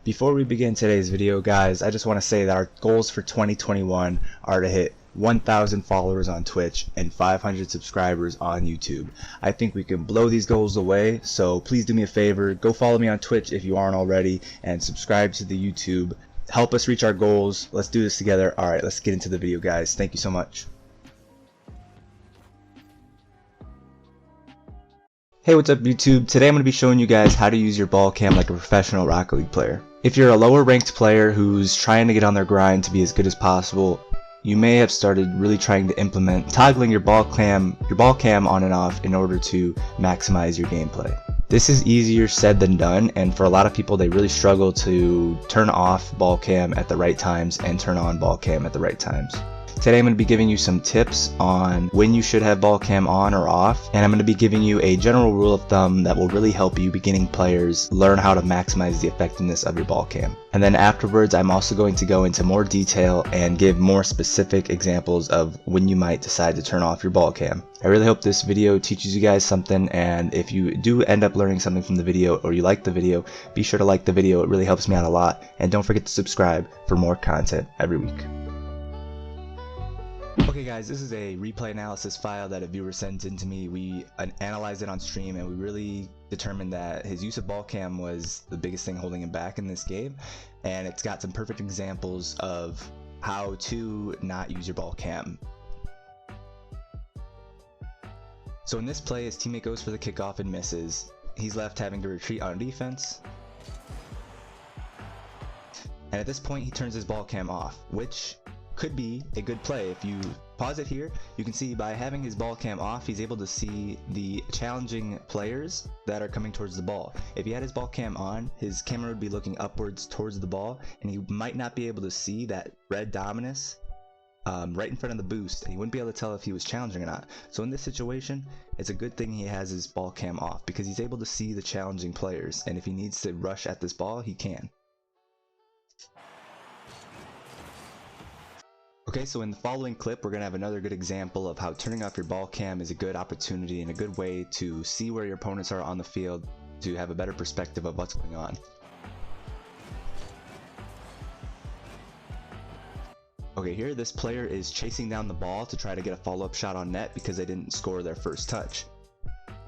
Before we begin today's video, guys, I just want to say that our goals for 2021 are to hit 1,000 followers on Twitch and 500 subscribers on YouTube. I think we can blow these goals away, so please do me a favor, go follow me on Twitch if you aren't already, and subscribe to the YouTube. Help us reach our goals. Let's do this together. Alright, let's get into the video, guys. Thank you so much. Hey, what's up YouTube? Today I'm going to be showing you guys how to use your ball cam like a professional Rocket League player. If you're a lower ranked player who's trying to get on their grind to be as good as possible, you may have started really trying to implement toggling your ball cam on and off in order to maximize your gameplay. This is easier said than done, and for a lot of people they really struggle to turn off ball cam at the right times and turn on ball cam at the right times. Today I'm going to be giving you some tips on when you should have ball cam on or off, and I'm going to be giving you a general rule of thumb that will really help you beginning players learn how to maximize the effectiveness of your ball cam. And then afterwards I'm also going to go into more detail and give more specific examples of when you might decide to turn off your ball cam. I really hope this video teaches you guys something, and if you do end up learning something from the video or you like the video, be sure to like the video. It really helps me out a lot, and don't forget to subscribe for more content every week. Okay guys, this is a replay analysis file that a viewer sent in to me. We analyzed it on stream and we really determined that his use of ball cam was the biggest thing holding him back in this game, and it's got some perfect examples of how to not use your ball cam. So in this play, his teammate goes for the kickoff and misses. He's left having to retreat on defense, and at this point he turns his ball cam off, which could be a good play. If you pause it here, you can see by having his ball cam off, he's able to see the challenging players that are coming towards the ball. If he had his ball cam on, his camera would be looking upwards towards the ball, and he might not be able to see that red dominus right in front of the boost, and he wouldn't be able to tell if he was challenging or not. So in this situation, it's a good thing he has his ball cam off, because he's able to see the challenging players, and if he needs to rush at this ball, he can. Okay, so in the following clip, we're going to have another good example of how turning off your ball cam is a good opportunity and a good way to see where your opponents are on the field to have a better perspective of what's going on. Okay, here this player is chasing down the ball to try to get a follow-up shot on net because they didn't score their first touch.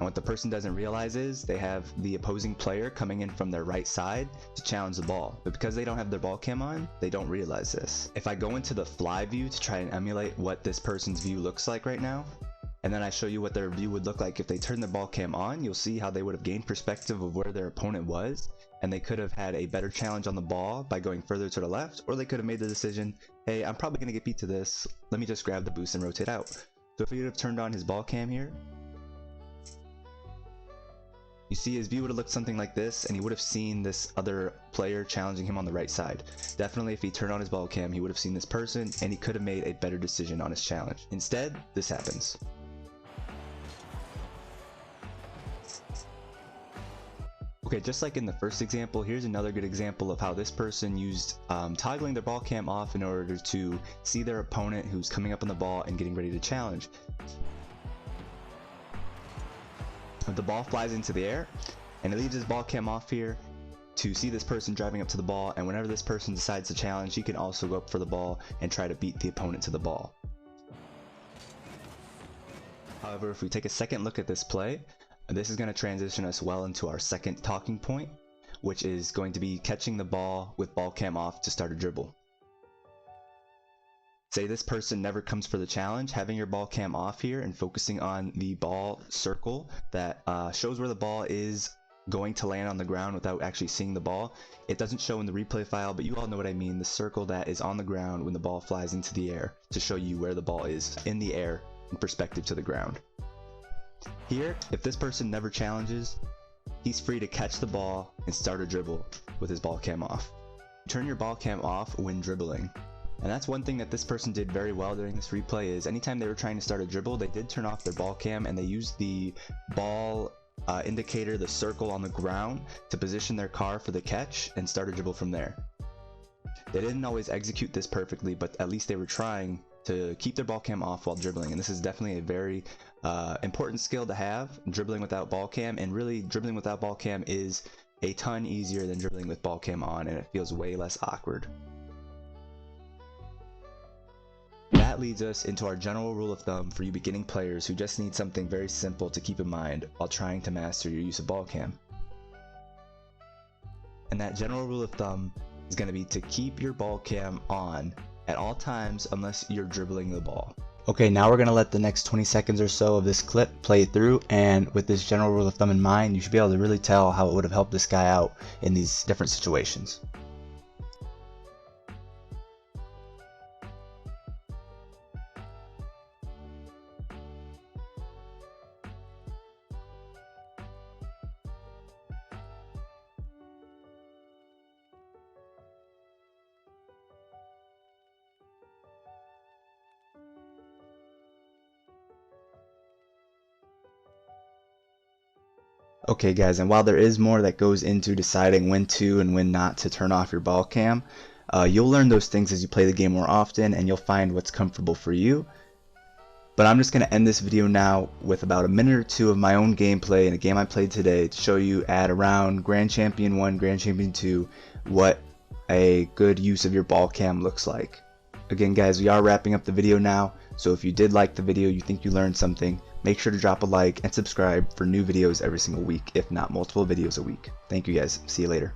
And what the person doesn't realize is they have the opposing player coming in from their right side to challenge the ball, but because they don't have their ball cam on, they don't realize this. If I go into the fly view to try and emulate what this person's view looks like right now, and then I show you what their view would look like if they turned their ball cam on, you'll see how they would have gained perspective of where their opponent was, and they could have had a better challenge on the ball by going further to the left, or they could have made the decision, hey, I'm probably going to get beat to this, let me just grab the boost and rotate out. So if he would have turned on his ball cam here, you see his view would have looked something like this, and he would have seen this other player challenging him on the right side. Definitely if he turned on his ball cam, he would have seen this person, and he could have made a better decision on his challenge. Instead, this happens. Okay, just like in the first example, here's another good example of how this person used toggling their ball cam off in order to see their opponent who's coming up on the ball and getting ready to challenge. The ball flies into the air, and he leaves his ball cam off here to see this person driving up to the ball, and whenever this person decides to challenge, he can also go up for the ball and try to beat the opponent to the ball. However, if we take a second look at this play, this is going to transition us well into our second talking point, which is going to be catching the ball with ball cam off to start a dribble. Say this person never comes for the challenge, having your ball cam off here and focusing on the ball circle that shows where the ball is going to land on the ground without actually seeing the ball. It doesn't show in the replay file, but you all know what I mean, the circle that is on the ground when the ball flies into the air to show you where the ball is in the air in perspective to the ground. Here, if this person never challenges, he's free to catch the ball and start a dribble with his ball cam off. Turn your ball cam off when dribbling. And that's one thing that this person did very well during this replay is anytime they were trying to start a dribble, they did turn off their ball cam and they used the ball indicator, the circle on the ground, to position their car for the catch and start a dribble from there. They didn't always execute this perfectly, but at least they were trying to keep their ball cam off while dribbling, and this is definitely a very important skill to have, dribbling without ball cam. And really, dribbling without ball cam is a ton easier than dribbling with ball cam on, and it feels way less awkward. That leads us into our general rule of thumb for you beginning players who just need something very simple to keep in mind while trying to master your use of ball cam. And that general rule of thumb is going to be to keep your ball cam on at all times unless you're dribbling the ball. Okay, now we're going to let the next 20 seconds or so of this clip play through, and with this general rule of thumb in mind, you should be able to really tell how it would have helped this guy out in these different situations. Okay guys, and while there is more that goes into deciding when to and when not to turn off your ball cam, you'll learn those things as you play the game more often, and you'll find what's comfortable for you. But I'm just going to end this video now with about a minute or two of my own gameplay in a game I played today to show you at around Grand Champion 1, Grand Champion 2, what a good use of your ball cam looks like. Again guys, we are wrapping up the video now, so if you did like the video, you think you learned something, make sure to drop a like and subscribe for new videos every single week, if not multiple videos a week. Thank you guys. See you later.